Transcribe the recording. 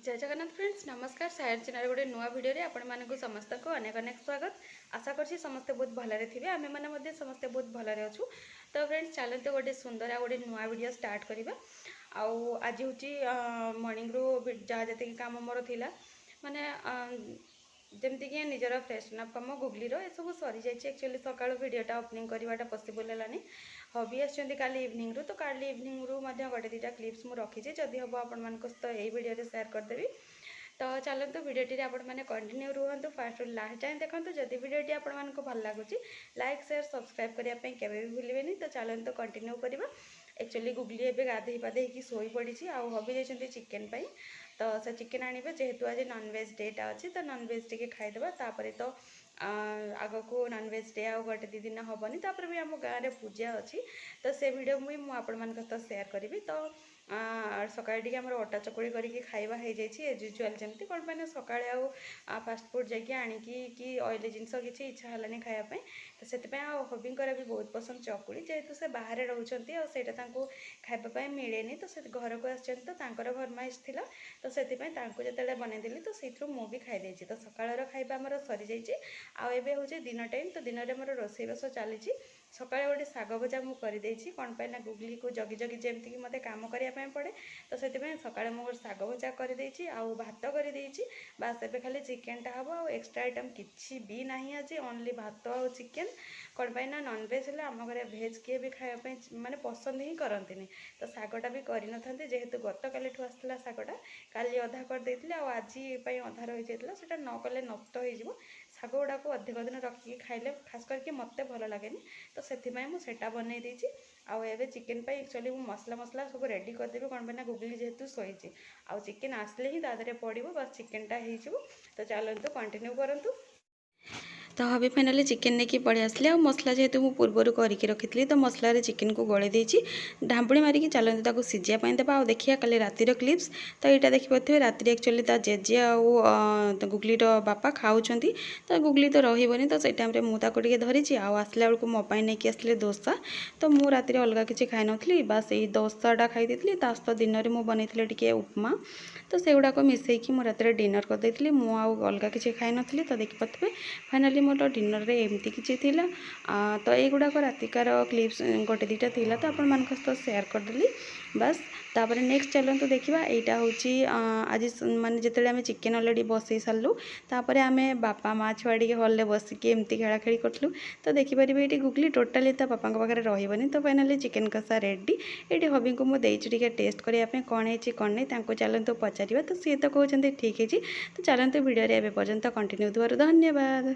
जय जगन्नाथ फ्रेंड्स नमस्कार सायर चैनल गोटे नुआ भिडियो रे आपण मानक समस्त को अनेक अनेक स्वागत। आशा करछि समस्ते बहुत भलरे थिबे आमे माने मध्ये समस्ते बहुत भलरे अछु। तो फ्रेंड्स चलते गोटे सुंदर आ गोटे नुआ भिडियो स्टार्ट करिबा। आउ आज होची मॉर्निंग रो जा जते कि काम मोर थिला माने जमती कि निजर फ्रेशन अप कम गुगली रो ए सब सरी जाइए। एक्चुअली सकाळ वीडियोटा ओपनिंग करवाटा पॉसिबल हलानी हबी आछंती काली इवनिंग रू। तो काली इवनिंग रू मध्य गोटे दुटा क्लिप्स मु रखी जदि हम आपण मान सहित यही वीडियो शेयर करदेवी। तो चलतु वीडियोटी आपण मैंने कंटिन्यू रुहतु फास्ट लास्ट टाइम देखो। जदि वीडियोटी आपण मानक भल लगुच लाइक शेयर सब्सक्राइब करने केवे भी भूलें। तो चलतु कंटिन्यू करवा। एक्चुअली गुगली एवं गाधे पाधे शोई पड़ी आउ हबी जाइए चिकेन पाई। तो से चिकेन आने जेहेतु आज नॉनवेज डेटा अच्छी तो नॉनवेज टी खाईदेवा। तापर तो आग को नॉनवेज डे आ गोटे दी दिन हेनी तापर भी आम गाँव में पूजा अच्छी। तो से वीडियो मुझे मुझे शेयर करी। तो सकाळे टी आम अटा चकुड़ी करके खाଇବା हो जाए एज यूजुआल जमी कौन पाने सकाळे आ फास्ट फूड जाकि आणिकी कि ऑयली जिनस किसी इच्छा है खायापी। तो से हबी भी बहुत पसंद चकुड़ी जेहेतु से बाहर रोचती आईटा खायापी मिले तो से घर को आर फरमाइश थी। तो से जो बनईदेली तो से मुझे खाई तो सकाळ खाଇବା आमर सरी जाइए। आबे हूँ दिन टाइम तो दिन में मोर रोसईबास चली सकाଳେ गोटे शाग भजा मुझे करदेची कौन पाई ना गुगली को जगी जगी जमती कि मत कम करने पड़े। तो से सकाଳେ मोर शाग भजा करदेची आउ भात करदेची बास एबे खाली चिकेनटा हम आ एक्सट्रा आइटम किसी भी ना आज ओनली भात आउ चिकेन कौन पाई ना नॉनवेज है आम घर भेज किए भी खायापी माने पसंद ही करती। तो शागटा भी करना जेहेतु गत काली आसला शागटा काली अधा करदे आज अधा रही जाता से न कले नष्ट हो शाग गुड़ा को अधिक दिन रखिकी खाइले खास करके मत भल लगे। तो से मुझे बनई देती आउ एबे चिकेन पाई एक्चुअली मसला मसला सब रेडी करदेवी कौन पाई गुगली जेहेतु शोची आउ चिकेन आसले ही तादे पड़ो बस चिकेनटा हो। तो चलतु कंटिन्यू करूँ। तो हबी फाइनाली चिकेन नहीं पड़े आसले मसला जेहेतु मुझे पूर्वर करके रखी तो मसला चिकेन को गले देती ढांपुड़ी मारिकी चलते सीझापी देवा। आ देखिए कल रातिर क्लिप्स तो यहाँ देखिए राति एक्चुअली जेजे आ गुगलीर बापा खाऊँ तो गुगली तो रही तो से टाइम मुझे धरी आसला बेलू मोपाई नहीं आसले दोसा। तो मुझे राति अलग किसी खाई नी बास यही दोसाटा खाई सहित दिन में मुझे बनई टे उपमा तो से गुड़ाक मिसईकी मुझे राति डिनर करदे मुझे अलग किसी खाई नी। तो देखिए फाइनाली मोर डिनर रे एमती किसी थिला। तो युवाक रातिकार क्लिप्स गोटे दुटा थिला तो आपण मान सहित शेयर करदेली बस। तापर नेक्स्ट चलते देखा यहाँ हूँ आज माने जिते आम चिकेन अलरेडी बसई सारू तापर आम बापा माँ छुआ टे हल बसिकी एमती खेला खेली करूँ। तो देखिपारे ये गुगली टोटाली ता पापा पाखे रही। तो फाइनाली चिकेन कषा रेडी ये हबी को मुझे टेस्ट करने कौन है कौन नहीं चलते पचार। तो सी तो कहते ठीक है। तो चलते वीडियो एवं पर्यंत कंटिन्यू देवर धन्यवाद।